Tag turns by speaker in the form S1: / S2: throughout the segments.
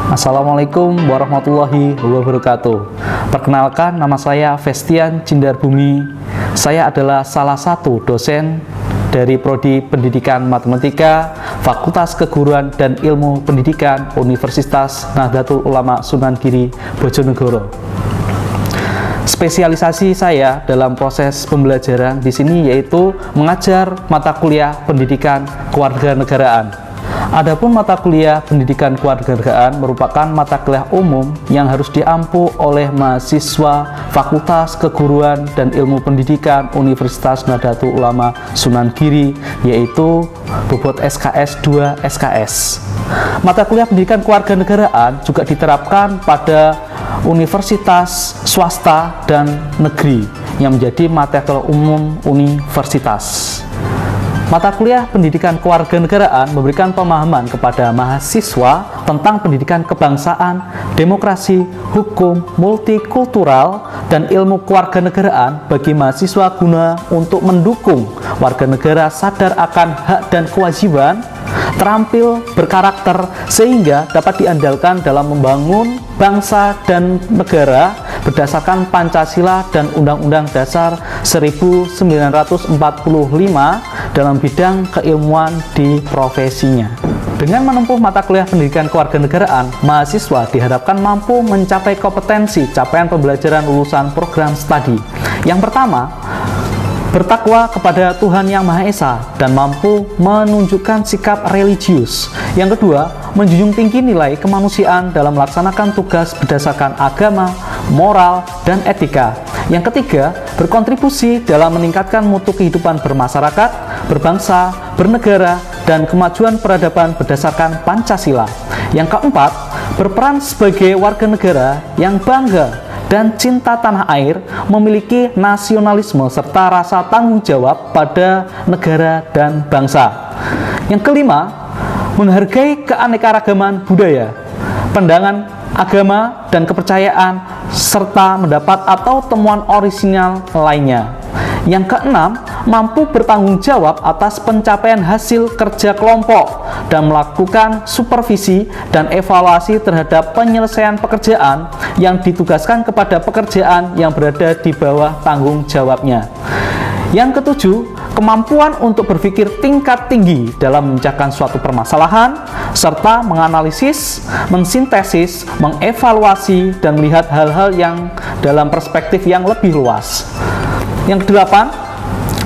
S1: Assalamualaikum warahmatullahi wabarakatuh. Perkenalkan, nama saya Festian Cindarbumi. Saya adalah salah satu dosen dari Prodi Pendidikan Matematika, Fakultas Keguruan dan Ilmu Pendidikan Universitas Nahdlatul Ulama Sunan Giri, Bojonegoro. Spesialisasi saya dalam proses pembelajaran di sini yaitu mengajar mata kuliah pendidikan kewarganegaraan. Adapun mata kuliah pendidikan kewarganegaraan merupakan mata kuliah umum yang harus diampu oleh mahasiswa Fakultas Keguruan dan Ilmu Pendidikan Universitas Nahdlatul Ulama Sunan Giri, yaitu bobot SKS 2 SKS. Mata kuliah pendidikan kewarganegaraan juga diterapkan pada universitas swasta dan negeri yang menjadi mata kuliah umum universitas. Mata kuliah pendidikan kewarganegaraan memberikan pemahaman kepada mahasiswa tentang pendidikan kebangsaan, demokrasi, hukum, multikultural, dan ilmu kewarganegaraan bagi mahasiswa guna untuk mendukung warga negara sadar akan hak dan kewajiban, terampil, berkarakter, sehingga dapat diandalkan dalam membangun bangsa dan negara berdasarkan Pancasila dan Undang-Undang Dasar 1945 dalam bidang keilmuan di profesinya. Dengan menempuh mata kuliah pendidikan kewarganegaraan, mahasiswa diharapkan mampu mencapai kompetensi capaian pembelajaran lulusan program studi. Yang pertama, bertakwa kepada Tuhan Yang Maha Esa dan mampu menunjukkan sikap religius. Yang kedua, menjunjung tinggi nilai kemanusiaan dalam melaksanakan tugas berdasarkan agama, moral, dan etika. Yang ketiga, berkontribusi dalam meningkatkan mutu kehidupan bermasyarakat, berbangsa, bernegara, dan kemajuan peradaban berdasarkan Pancasila. Yang keempat, berperan sebagai warga negara yang bangga dan cinta tanah air, memiliki nasionalisme serta rasa tanggung jawab pada negara dan bangsa. Yang kelima, menghargai keanekaragaman budaya, pandangan agama dan kepercayaan, serta mendapat atau temuan orisinal lainnya. Yang keenam, mampu bertanggung jawab atas pencapaian hasil kerja kelompok dan melakukan supervisi dan evaluasi terhadap penyelesaian pekerjaan yang ditugaskan kepada pekerjaan yang berada di bawah tanggung jawabnya. Yang ketujuh, kemampuan untuk berpikir tingkat tinggi dalam memecahkan suatu permasalahan, serta menganalisis, mensintesis, mengevaluasi, dan melihat hal-hal yang dalam perspektif yang lebih luas. Yang kedelapan,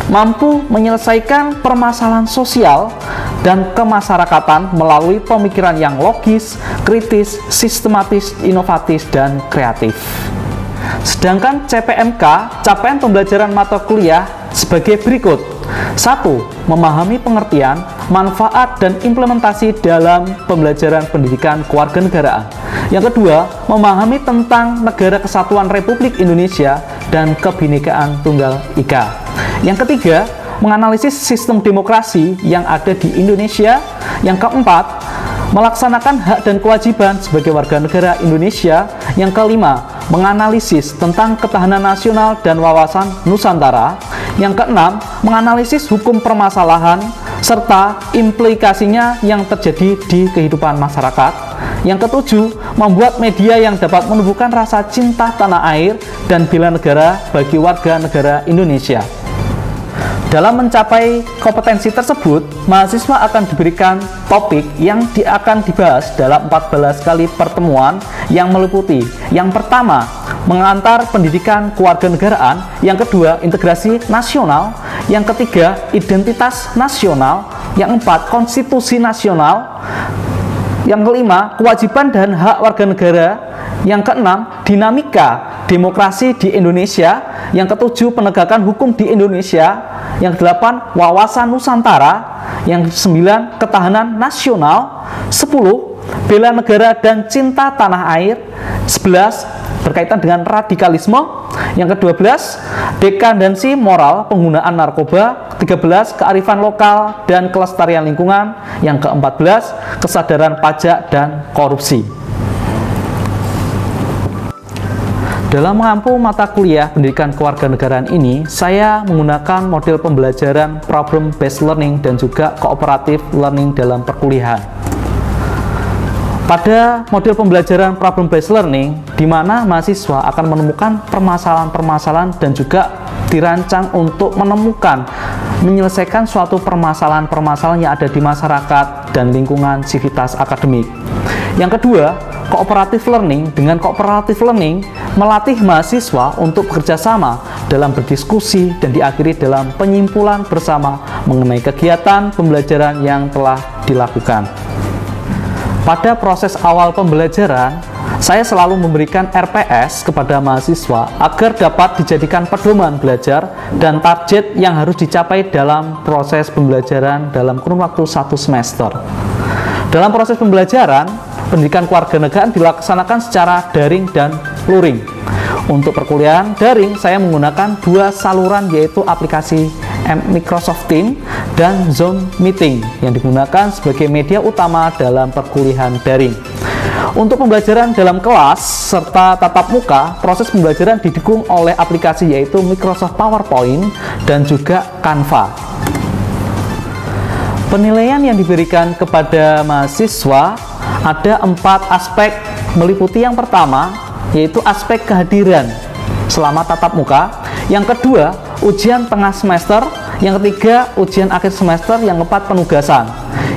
S1: mampu menyelesaikan permasalahan sosial dan kemasyarakatan melalui pemikiran yang logis, kritis, sistematis, inovatif, dan kreatif. Sedangkan CPMK, capaian pembelajaran mata kuliah sebagai berikut. 1. Memahami pengertian, manfaat, dan implementasi dalam pembelajaran pendidikan kewarganegaraan. Yang kedua, memahami tentang Negara Kesatuan Republik Indonesia dan Kebinekaan Tunggal Ika. Yang ketiga, menganalisis sistem demokrasi yang ada di Indonesia. Yang keempat, melaksanakan hak dan kewajiban sebagai warga negara Indonesia. Yang kelima, menganalisis tentang ketahanan nasional dan wawasan Nusantara. Yang keenam, menganalisis hukum permasalahan serta implikasinya yang terjadi di kehidupan masyarakat. Yang ketujuh, membuat media yang dapat menumbuhkan rasa cinta tanah air dan bela negara bagi warga negara Indonesia. Dalam mencapai kompetensi tersebut, mahasiswa akan diberikan topik yang akan dibahas dalam 14 kali pertemuan yang meliputi: yang pertama, mengantar pendidikan kewarganegaraan; yang kedua, integrasi nasional; yang ketiga, identitas nasional; yang empat, konstitusi nasional; yang kelima, kewajiban dan hak warga negara; yang keenam, dinamika demokrasi di Indonesia; yang ketujuh, penegakan hukum di Indonesia; yang kedelapan, wawasan Nusantara; yang sembilan, ketahanan nasional; 10, bela negara dan cinta tanah air; 11, berkaitan dengan radikalisme; yang ke-12, dekandensi moral penggunaan narkoba; 13, kearifan lokal dan kelestarian lingkungan; yang ke-14, kesadaran pajak dan korupsi. Dalam mengampu mata kuliah pendidikan kewarganegaraan ini, saya menggunakan model pembelajaran problem based learning dan juga cooperative learning dalam perkuliahan. Pada model pembelajaran problem based learning, di mana mahasiswa akan menemukan permasalahan-permasalahan dan juga dirancang untuk menyelesaikan suatu permasalahan-permasalahan yang ada di masyarakat dan lingkungan sivitas akademik. Yang kedua, cooperative learning. Dengan cooperative learning, melatih mahasiswa untuk bekerja sama dalam berdiskusi dan diakhiri dalam penyimpulan bersama mengenai kegiatan pembelajaran yang telah dilakukan. Pada proses awal pembelajaran, saya selalu memberikan RPS kepada mahasiswa agar dapat dijadikan pedoman belajar dan target yang harus dicapai dalam proses pembelajaran dalam kurun waktu 1 semester. Dalam proses pembelajaran, pendidikan kewarganegaraan dilaksanakan secara daring dan luring. Untuk perkuliahan daring, saya menggunakan 2 saluran, yaitu aplikasi Microsoft Teams dan Zoom Meeting yang digunakan sebagai media utama dalam perkuliahan daring. Untuk pembelajaran dalam kelas serta tatap muka, proses pembelajaran didukung oleh aplikasi yaitu Microsoft PowerPoint dan juga Canva. Penilaian yang diberikan kepada mahasiswa ada 4 aspek, meliputi yang pertama yaitu aspek kehadiran selama tatap muka, yang kedua ujian tengah semester, yang ketiga ujian akhir semester, yang keempat penugasan,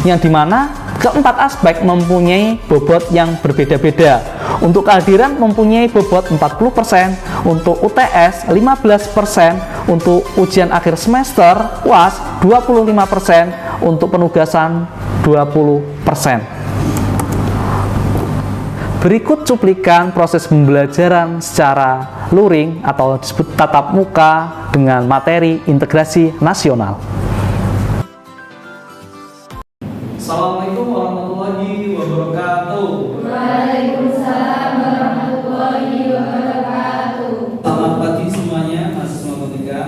S1: yang dimana keempat aspek mempunyai bobot yang berbeda-beda. Untuk kehadiran mempunyai bobot 40%, untuk UTS 15%, untuk ujian akhir semester UAS 25%, untuk penugasan 20%. Berikut cuplikan proses pembelajaran secara luring atau disebut tatap muka dengan materi integrasi nasional.
S2: Assalamualaikum warahmatullahi wabarakatuh.
S3: Waalaikumsalam warahmatullahi wabarakatuh.
S2: Selamat pagi semuanya, mahasiswa Ketika.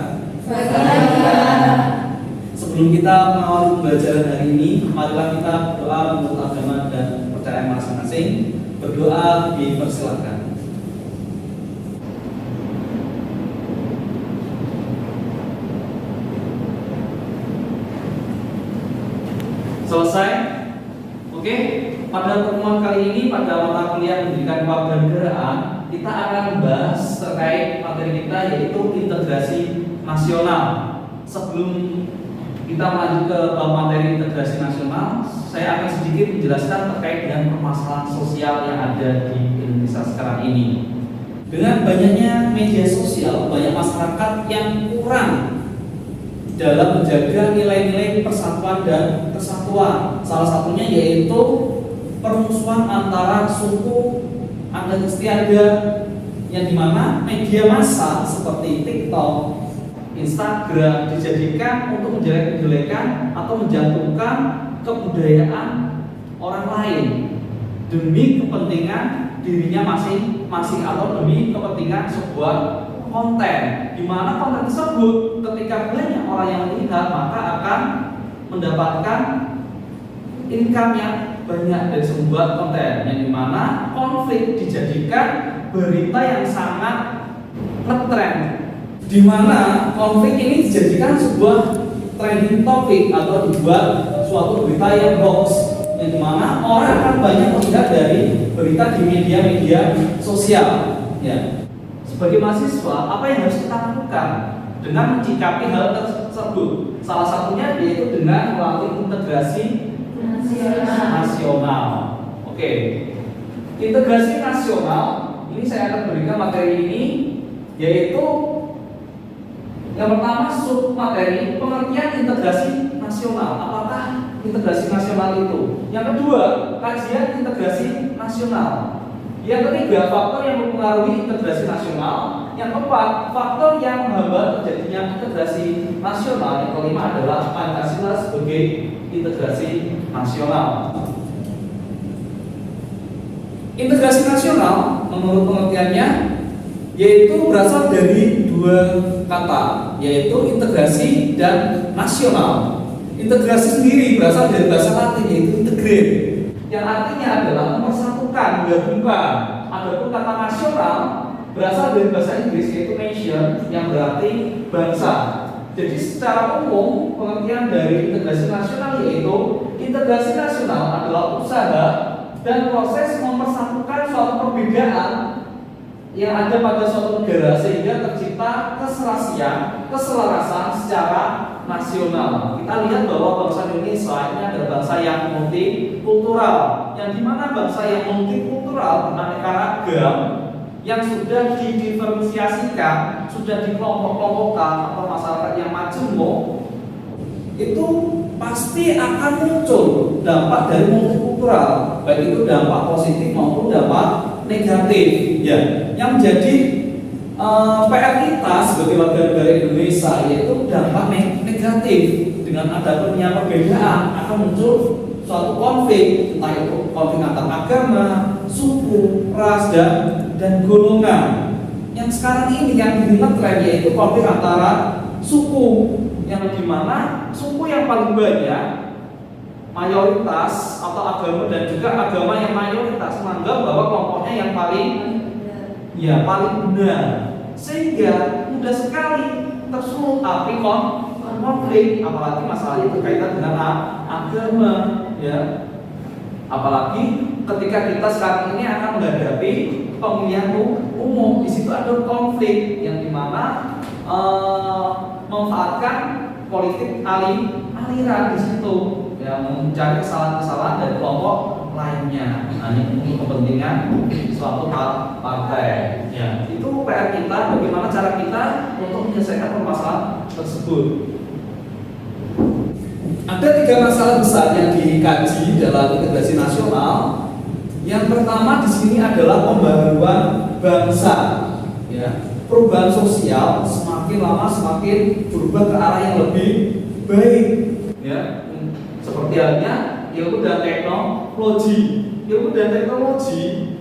S2: Sebelum kita mengawali pembelajaran hari ini, marilah kita berdoa menurut agama dan kepercayaan masing-masing. Berdoa dipersilakan. Selesai? Oke, pada pertemuan kali ini pada mata kuliah pendidikan kewarganegaraan kita akan membahas terkait materi kita yaitu integrasi nasional. Sebelum kita lanjut ke materi integrasi nasional, saya akan sedikit menjelaskan terkait dengan permasalahan sosial yang ada di Indonesia sekarang ini. Dengan banyaknya media sosial, banyak masyarakat yang kurang dalam menjaga nilai-nilai persatuan dan kesatuan. Salah satunya yaitu permusuhan antara suku adat istiadat, yang dimana media massa seperti TikTok, Instagram dijadikan untuk menjelek-jelekan atau menjatuhkan kebudayaan orang lain demi kepentingan dirinya masing-masing atau demi kepentingan sebuah konten, di mana konten tersebut ketika banyak orang yang melihat maka akan mendapatkan income yang banyak dari sebuah konten, yang dimana konflik dijadikan berita yang sangat ngetrend, di mana konflik ini dijadikan sebuah trending topik atau dibuat suatu berita yang hoax, yang dimana orang akan banyak melihat dari berita di media-media sosial. Ya. Sebagai mahasiswa, apa yang harus kita lakukan dengan mencikapi hal tersebut? Salah satunya yaitu dengan melalui integrasi nasional. Oke. Integrasi nasional ini saya akan berikan materi ini, yaitu yang pertama sub materi pengertian integrasi nasional. Apakah integrasi nasional itu? Yang kedua, kajian integrasi nasional. Yang ketiga, faktor yang mempengaruhi integrasi nasional. Yang keempat, faktor yang menghambat terjadinya integrasi nasional. Yang kelima adalah Pancasila sebagai integrasi nasional. Integrasi nasional menurut pengertiannya yaitu berasal dari 2 kata, yaitu integrasi dan nasional. Integrasi sendiri berasal dari bahasa Latin yaitu integrate, yang artinya adalah mempersatukan, menggabungkan. Adapun kata nasional berasal dari bahasa Inggris yaitu nation, yang berarti bangsa. Jadi secara umum pengertian dari integrasi nasional yaitu integrasi nasional adalah usaha dan proses mempersatukan suatu perbedaan yang ada pada suatu negara sehingga tercipta keselarasan secara nasional. Kita lihat bahwa bangsa Indonesia ini adalah bangsa yang multikultural, yang dimana bangsa yang multikultural beraneka ragam yang sudah didiferensiasikan, sudah dikelompok-kelompokkan atau masyarakat yang majemuk, itu pasti akan muncul dampak dari multikultural, baik itu dampak positif maupun dampak negatif. Ya, yang menjadi PR kita sebagai warga negara Indonesia yaitu dampak negatif. Dengan adanya perbedaan akan muncul suatu konflik, entah itu konflik antar agama, suku, ras, dan golongan. Yang sekarang ini yang ngetren yaitu konflik antara suku, yang dimana suku yang paling banyak mayoritas atau agama dan juga agama yang mayoritas menganggap bahwa kelompoknya yang paling benar, sehingga mudah sekali tersulut api konflik, apalagi masalah itu berkaitan dengan agama, ya. Apalagi ketika kita sekarang ini akan menghadapi pemilihan umum, di situ ada konflik yang dimana memanfaatkan politik aliran di situ, yang mencari kesalahan-kesalahan dari kelompok lainnya. Nah, ini untuk kepentingan suatu partai. Ya, itu PR kita. Bagaimana cara kita untuk menyelesaikan permasalahan tersebut? Ada 3 masalah besar yang dikaji dalam integrasi nasional. Yang pertama di sini adalah pembaruan bangsa. Ya, perubahan sosial semakin lama semakin berubah ke arah yang lebih baik. Ya, seperti halnya ilmu dan teknologi. Ilmu dan teknologi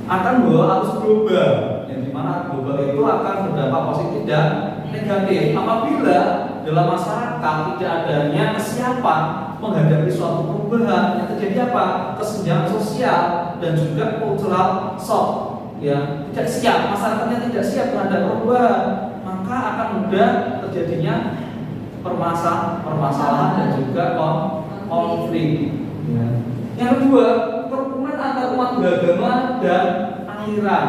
S2: akan membawa arus global, yang dimana global itu akan berdampak positif dan negatif. Apabila dalam masyarakat tidak adanya kesiapan menghadapi suatu perubahan, yang terjadi apa? Kesenjangan sosial dan juga cultural shock. Ya, tidak siap, masyarakatnya tidak siap terhadap perubahan, maka akan mudah terjadinya permasalahan dan juga konflik. Ya. Yang kedua, kerukunan antar umat beragama dan aliran.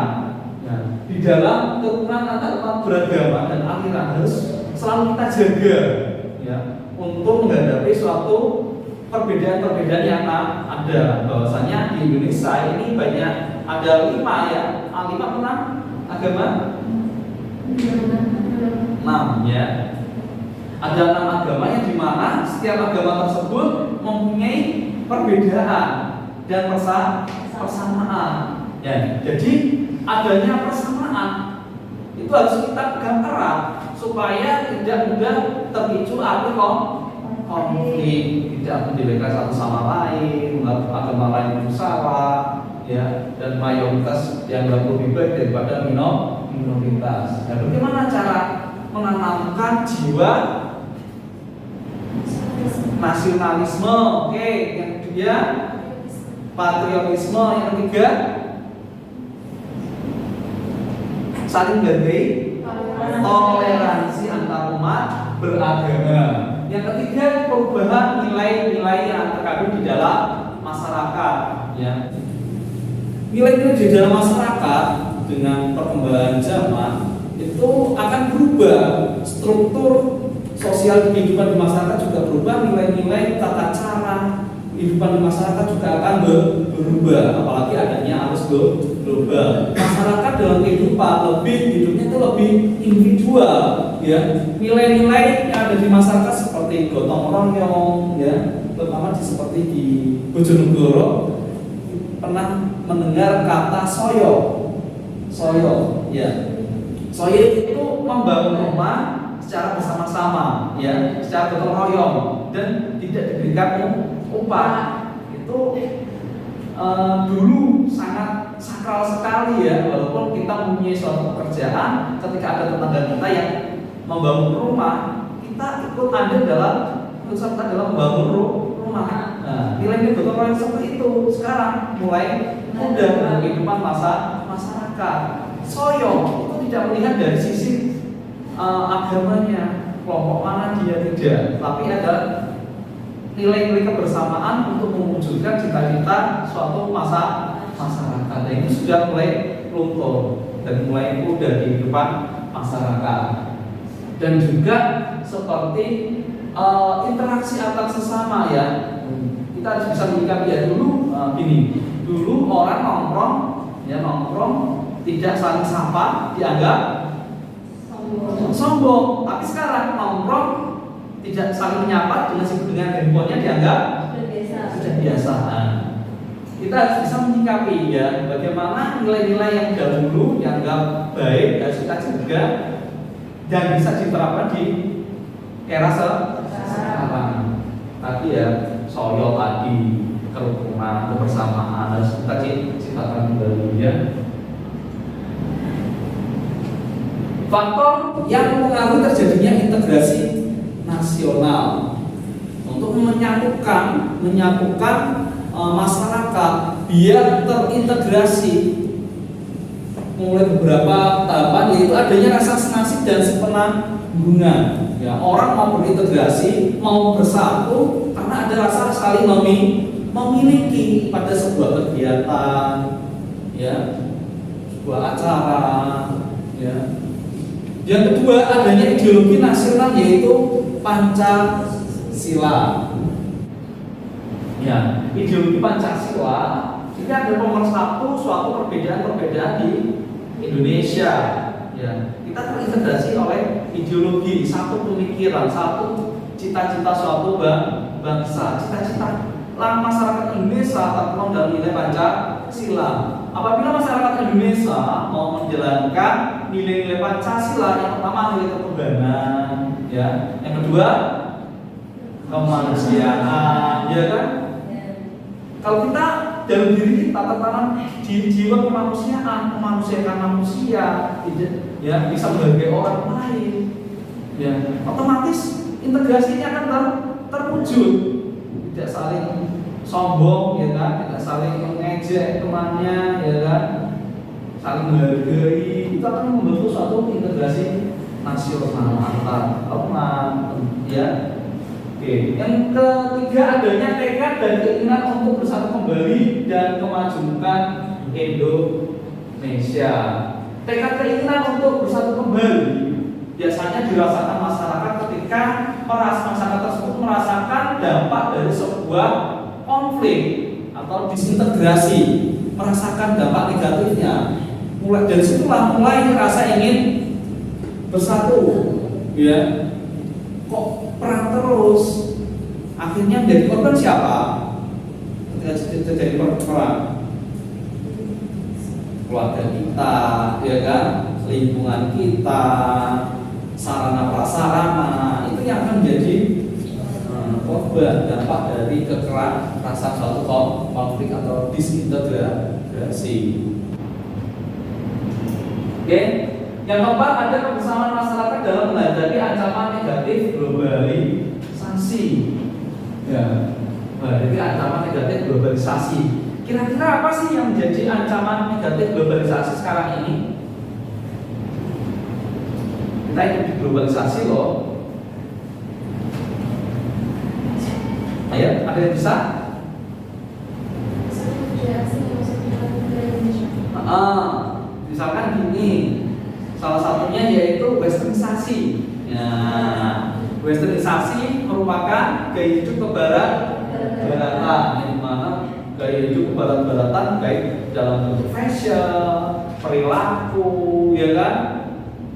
S2: Ya. Di dalam kerukunan antar umat beragama dan aliran harus selalu kita jaga, ya, untuk menghadapi suatu perbedaan-perbedaan yang ada. Bahwasanya di Indonesia ini banyak, ada 5 ya, 5 agama, 6 ya. Ada 6 agama yang dimana setiap agama tersebut mempunyai perbedaan dan persamaan. Ya, jadi adanya persamaan itu harus kita pegang erat supaya tidak mudah terpicu api konflik, tidak menjelekkan satu sama lain, menganggap agama lain salah, ya, dan mayoritas yang lebih baik daripada minoritas. Dan bagaimana cara menanamkan jiwa nasionalisme? Oke, yang kedua patriotisme, yang ketiga saling menghargai, toleransi antar umat beragama. Yang ketiga perubahan nilai-nilai yang terkandung di dalam masyarakat. Ya. Nilai-nilai di dalam masyarakat dengan perkembangan zaman itu akan berubah, struktur sosial kehidupan di masyarakat juga berubah, nilai-nilai tata cara kehidupan di masyarakat juga akan berubah, apalagi adanya arus global. Masyarakat dalam kehidupan hidupnya itu lebih individual, ya. Nilai-nilai yang ada di masyarakat seperti gotong royong, ya, terutama seperti di Bojonegoro pernah mendengar kata soyo, ya. Soyo itu membangun rumah secara bersama-sama, ya, secara gotong royong dan tidak diberikan upah. Itu dulu sangat sakral sekali, ya, walaupun kita mempunyai suatu pekerjaan, ketika ada tetangga kita yang membangun rumah, kita ikut andil dalam membangun rumah. Nah, nilai-nilai gotong royong seperti itu sekarang mulai mudah dalam kehidupan masyarakat. Soyo itu tidak melihat dari sisi agamanya, kelompok mana dia, tidak, tapi ada nilai-nilai kebersamaan untuk mewujudkan cita-cita suatu masyarakat. Nah, itu sudah mulai luntur dan mulai mudah di kehidupan masyarakat. Dan juga seperti interaksi antar sesama ya. Kita harus bisa menyikapi ya dulu gini. Dulu orang nongkrong tidak saling sapa dianggap sombong. Tapi sekarang nongkrong tidak saling menyapa dengan handphonenya dianggap sudah biasa. Nah, kita harus bisa menyikapi ya bagaimana nilai-nilai yang dahulu dianggap baik harus kita jaga dan bisa diterapkan di era sekarang. Tadi ya soyo tadi kerukunan kebersamaan harus kita ciptakan kembali ya. Faktor yang mempengaruhi terjadinya integrasi nasional untuk menyatukan masyarakat biar terintegrasi mulai beberapa tahapan, yaitu adanya rasa senasib dan sepenanggungan. Ya, orang mau berintegrasi, mau bersatu karena ada rasa saling memiliki pada sebuah kegiatan, ya, sebuah acara, ya. Yang kedua adanya ideologi nasional yaitu Pancasila. Ya, ideologi Pancasila ini ada pemersatu suatu perbedaan-perbedaan di Indonesia. Ya, kita terintegrasi oleh ideologi, satu pemikiran, satu cita-cita suatu bangsa, cita-cita masyarakat Indonesia tertuang dalam nilai Pancasila. Apabila masyarakat Indonesia mau menjalankan nilai-nilai Pancasila, yang pertama nilai ketuhanan, ya, yang kedua kemanusiaan, ya kan? Kalau kita dalam diri kita tertanam di jiwa kemanusiaan, memanusiakan manusia, ya, bisa menghargai orang lain, ya, otomatis integrasinya akan terwujud, tidak saling sombong, ya kan, tidak saling mengejek temannya, ya kan, saling menghargai, itu akan membentuk suatu integrasi nasional antar teman, ya. Oke. Yang ketiga adanya tekad dan keinginan untuk bersatu kembali dan kemajukan Indonesia. Tekad keinginan untuk bersatu kembali biasanya dirasakan masyarakat ketika masyarakat tersebut merasakan dampak dari sebuah konflik atau disintegrasi, merasakan dampak negatifnya. Mulai dari situlah mulai rasa ingin bersatu, ya. Kok perang terus? Akhirnya menjadi korban siapa? Ketika terjadi perang, keluarga kita, ya kan, lingkungan kita, sarana prasarana itu yang akan menjadi korban dampak dari kekerasan suatu konflik atau disintegrasi. Oke. Yang keempat, ada kebersamaan masyarakat dalam menghadapi ancaman negatif globalisasi. Ya, menghadapi ancaman negatif globalisasi. Kira-kira apa sih yang menjadi ancaman negatif globalisasi sekarang ini? Kita hidup di globalisasi loh. Ayo, ada yang bisa? Misalkan gini. Salah satunya yaitu westernisasi. Ya, westernisasi merupakan gaya hidup kebarat-baratan, yang mana gaya hidup kebarat-baratan baik dalam bentuk fashion, perilaku, ya kan?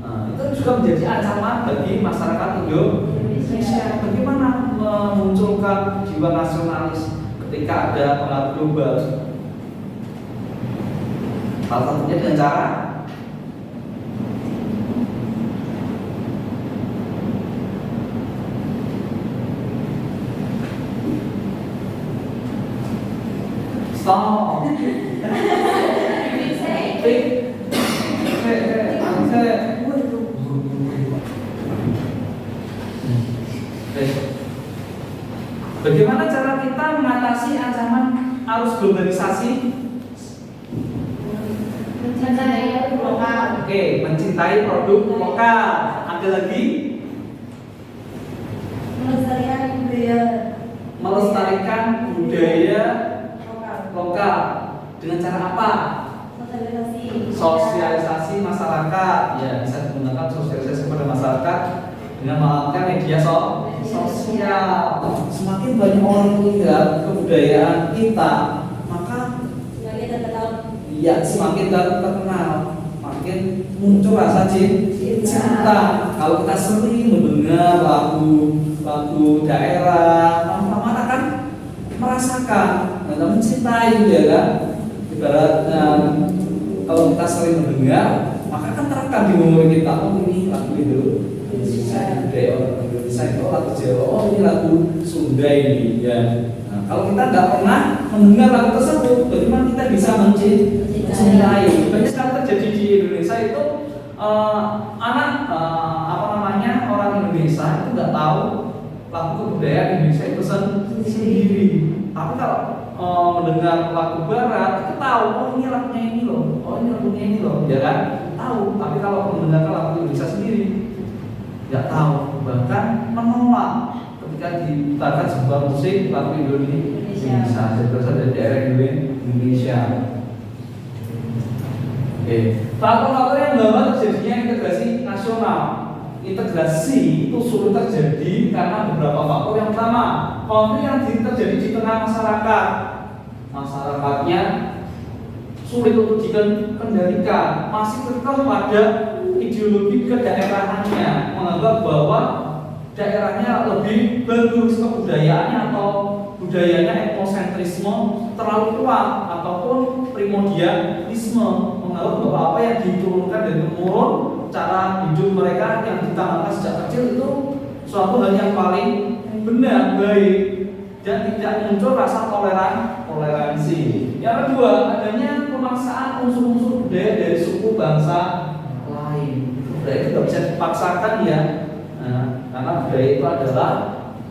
S2: Nah, itu juga menjadi ancaman bagi masyarakat Indonesia. Bagaimana memunculkan jiwa nasionalis ketika ada pengaruh global? Salah satunya dengan cara stop. Bagaimana cara kita mengatasi ancaman arus globalisasi?
S3: Mencintai produk lokal.
S2: Oke, mencintai produk lokal. Ada lagi?
S3: Melestarikan budaya.
S2: melestarikan budaya lokal dengan cara apa? Sosialisasi masyarakat. Ya, bisa digunakan sosialisasi pada masyarakat dengan melakukan media sosial. Semakin banyak orang melihat kebudayaan kita, maka ya semakin terkenal, makin muncul rasa cinta. Kalau kita sering mendengar lagu daerah, lama-lama akan merasakan dan mencintai, ya kan? Ibaratnya kalau kita sering mendengar, maka kan terekam di memori kita. Oh, ini lagu itu budaya orang Indonesia, itu lagu Jawa. Oh, ini lagu Sunda ini, ya. Nah, kalau kita nggak pernah mendengar lagu tersebut, bagaimana kita bisa mencintai? Banyak sekali terjadi di Indonesia itu orang Indonesia itu nggak tahu lagu kebudayaan Indonesia itu sendiri. Tapi kalau mendengar lagu Barat, kita tahu, oh ini lagunya ini loh, oh ini lagunya ini loh, ya kan? Tahu. Tapi kalau mendengarkan lagu Indonesia sendiri, nggak tahu, bahkan menolak ketika diputarkan sebuah musik lagu Indonesia berasal dari daerah Indonesia. Oke. Faktor-faktor yang membawa terjadinya integrasi nasional. Integrasi itu sulit terjadi karena beberapa faktor. Yang pertama, konflik yang terjadi di tengah masyarakat. Masyarakatnya sulit untuk dikendalikan, masih kekeh pada ideologi kedaerahannya, menganggap bahwa daerahnya lebih bagus, kebudayaannya atau budayanya etnosentrisme terlalu kuat ataupun primordialisme, menganggap bahwa apa yang diturunkan dari temurun cara hidup mereka yang ditanamkan sejak kecil itu suatu hal yang paling benar, baik, dan tidak muncul rasa toleransi. Yang kedua, adanya pemaksaan unsur-unsur budaya dari suku bangsa lain. Budaya itu tidak bisa dipaksakan, ya. Nah, karena budaya itu adalah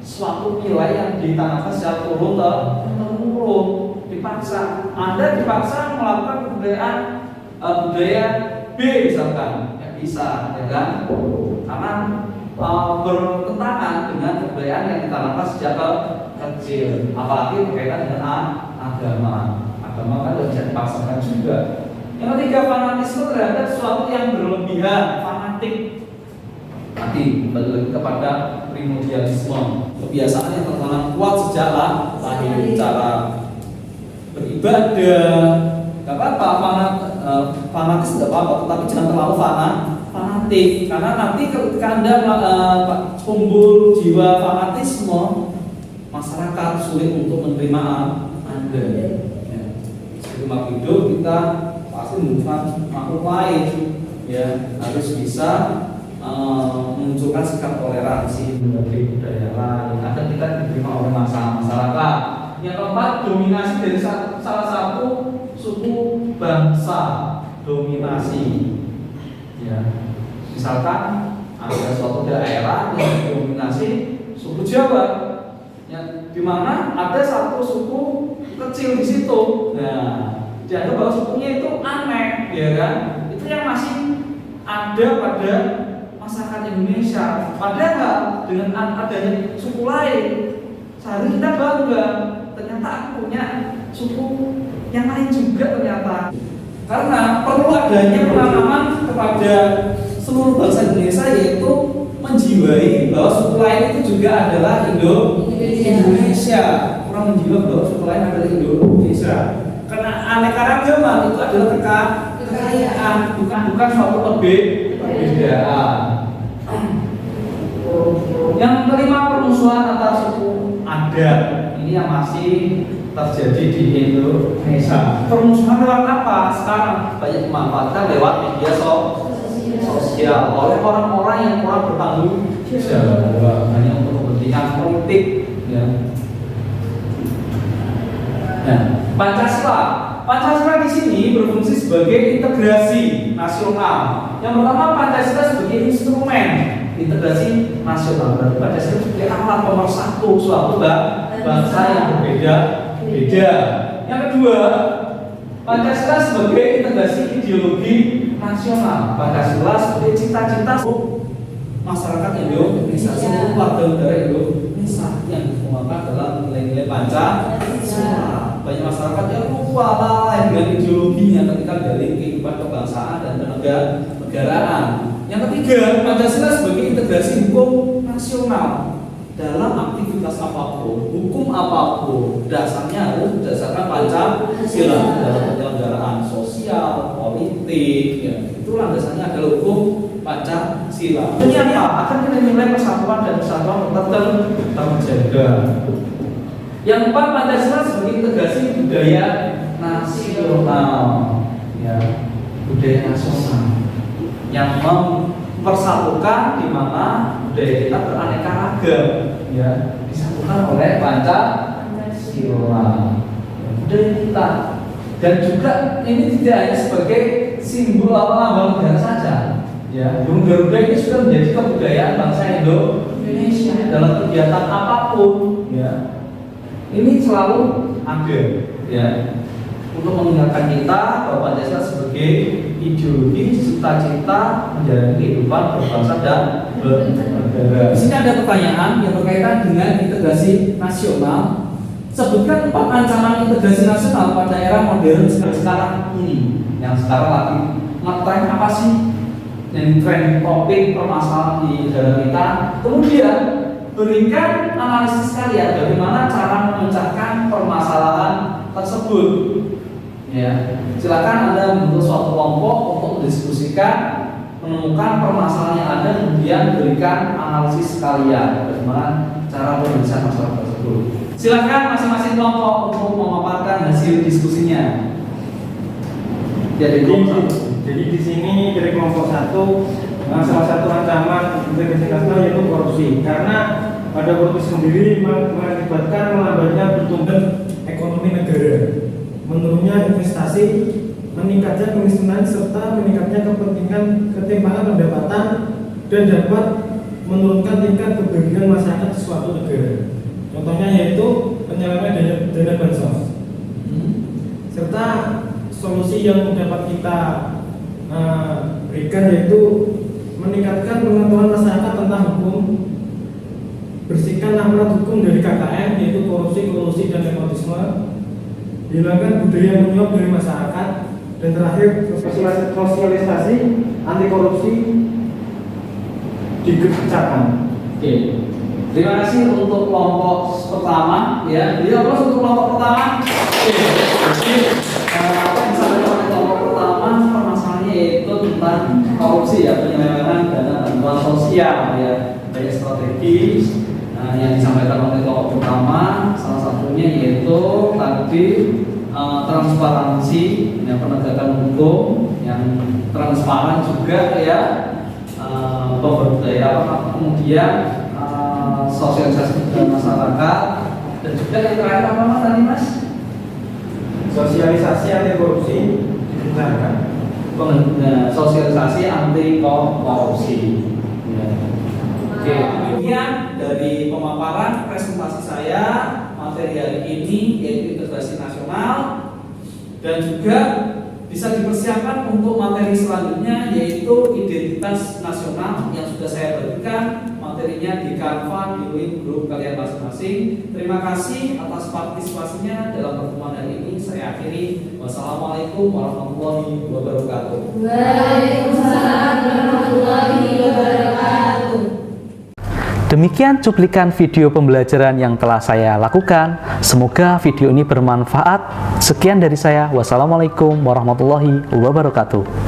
S2: suatu nilai yang ditanamkan secara turun-temurun. Dipaksa, Anda dipaksa melakukan kebudayaan budaya B misalkan, ya bisa, ya kan? Karena bertentangan dengan kebudayaan yang ditanamkan sejak kecil, apalagi berkaitan dengan agama kan tidak bisa dipaksakan juga. Yang ketiga, fanatisme terhadap sesuatu yang berlebihan, fanatik. Tadi kembali kepada primordialisme, kebiasaan yang tertanam kuat sejak lahir, cara beribadah, nggak apa-apa, fanatis tidak apa-apa, tetapi jangan terlalu fanatik, karena nanti ketika Anda tumbuh jiwa fanatisme, masyarakat sulit untuk menerima Anda. Ya. Sebelum hidup kita pasti membutuhkan makhluk lain, ya, harus bisa menunjukkan sikap toleransi berbagai budaya lain agar kita diterima oleh masyarakat. Yang keempat, dominasi dari salah satu suku bangsa, dominasi. Ya, misalkan ada suatu daerah yang didominasi suku Jawa, yang dimana ada satu suku kecil di situ. Nah, dianggap bahwa sukunya itu aneh, ya kan? Itu yang masih ada pada masyarakat Indonesia. Padahal dengan adanya suku lain, seharusnya kita bangga. Ternyata aku punya suku yang lain juga ternyata. Karena perlu adanya penanaman kepada seluruh bangsa Indonesia, yaitu menjiwai bahwa suku lain itu juga adalah Indonesia. Kurang menjiwai bahwa suku lain adalah Indonesia. Karena aneka-ragaman itu adalah kekayaan, bukan suatu perbedaan. Yang kelima, permusuhan antar suku adat. Ini yang masih terjadi di Indonesia. Permusuhan lewat apa? Sekarang banyak dimanfaatkan lewat media sosial oleh orang-orang yang kurang bertanggung jawab, hanya untuk kepentingan politik, ya. Nah, Pancasila di sini berfungsi sebagai integrasi nasional. Yang pertama, Pancasila sebagai instrumen integrasi nasional. Berarti Pancasila sebagai alat pemersatu suatu bangsa yang berbeda-beda. Yang kedua, Pancasila sebagai integrasi ideologi nasional. Pancasila sebagai cita-cita masyarakat Indonesia, seluruh warga negara Indonesia yang dikembangkan dalam nilai-nilai Pancasila. Banyak masyarakat yang lupa lah dengan ideologinya ketika dari kehidupan kebangsaan dan kenegaraan. Yang ketiga, Pancasila sebagai integrasi hukum nasional dalam aktivitas apapun, hukum apapun, dasarnya harus berdasarkan Pancasila dalam penyelenggaraan sosial, politik, ya. Itulah dasarnya adalah hukum Pancasila. Ini apa? Akan nilai-nilai persatuan dan kesatuan tetap terjaga. Yang keempat, Pancasila sebagai integrasi budaya nasional, ya, budaya nasional yang mempersatukan di mana budaya kita beraneka ragam, ya, disatukan oleh Pancasila, budaya kita. Dan juga ini tidak hanya sebagai simbol atau lambang negara saja, ya. Burung Garuda ini sudah menjadi kebudayaan bangsa Indonesia dalam kegiatan apapun, ya. Ini selalu ada, ya, untuk mengingatkan kita bahwa Pancasila sebagai ideologi cita-cita menjalani kehidupan berbangsa dan bernegara. Di sini ada pertanyaan yang berkaitan dengan integrasi nasional. Sebutkan 4 ancaman integrasi nasional pada era modern sekarang ini. Yang sekarang lagi ngetren apa sih? Yang tren topik permasalahan di negara kita. Kemudian berikan analisis kalian bagaimana cara memecahkan permasalahan tersebut. Ya, silakan Anda membentuk suatu kelompok untuk mendiskusikan, menemukan permasalahan yang ada, kemudian berikan analisis kalian bagaimana cara menyelesaikan masalah tersebut. Silakan masing-masing kelompok untuk memaparkan hasil diskusinya. Jadi
S4: di sini dari kelompok 1, salah satu ancaman integrasi nasional yaitu korupsi, karena pada korupsi sendiri mengakibatkan melambatnya pertumbuhan ekonomi negara, menurunnya investasi, meningkatnya kemiskinan serta meningkatnya ketimpangan pendapatan dan dapat menurunkan tingkat kebahagiaan masyarakat di suatu negara. Contohnya yaitu penyalahgunaan dana bansos, serta solusi yang dapat kita berikan yaitu meningkatkan pengetahuan masyarakat tentang hukum, bersihkan aparat hukum dari KKN yaitu korupsi, kolusi, dan nepotisme, hilangkan budaya menyuap dari masyarakat, dan terakhir sosialisasi anti korupsi digencarkan.
S2: Oke. Terima kasih untuk kelompok pertama, ya. Dia terus untuk kelompok pertama. Oke. Jadi apa yang disampaikan oleh kelompok pertama permasalahannya yaitu tentang korupsi, ya, penyelewengan dana bantuan sosial, ya. Banyak strategi yang disampaikan oleh kelompok pertama. Salah satunya yaitu tadi transparansi, ya, penegakan hukum yang transparan juga, ya. Kemudian sosialisasi ke masyarakat, dan juga yang terakhir apa tadi Mas?
S4: Sosialisasi anti korupsi digencarkan.
S2: Sosialisasi anti korupsi. Ya. Oke, demikian dari pemaparan presentasi saya materi hari ini yaitu integrasi nasional, dan juga bisa dipersiapkan untuk materi selanjutnya yaitu identitas nasional yang sudah saya bagikan materinya di Canva di link grup kalian masing-masing. Terima kasih atas partisipasinya dalam pertemuan hari ini. Saya akhiri. Wassalamualaikum warahmatullahi wabarakatuh.
S3: Waalaikumsalam warahmatullahi wabarakatuh.
S1: Demikian cuplikan video pembelajaran yang telah saya lakukan. Semoga video ini bermanfaat. Sekian dari saya. Wassalamualaikum warahmatullahi wabarakatuh.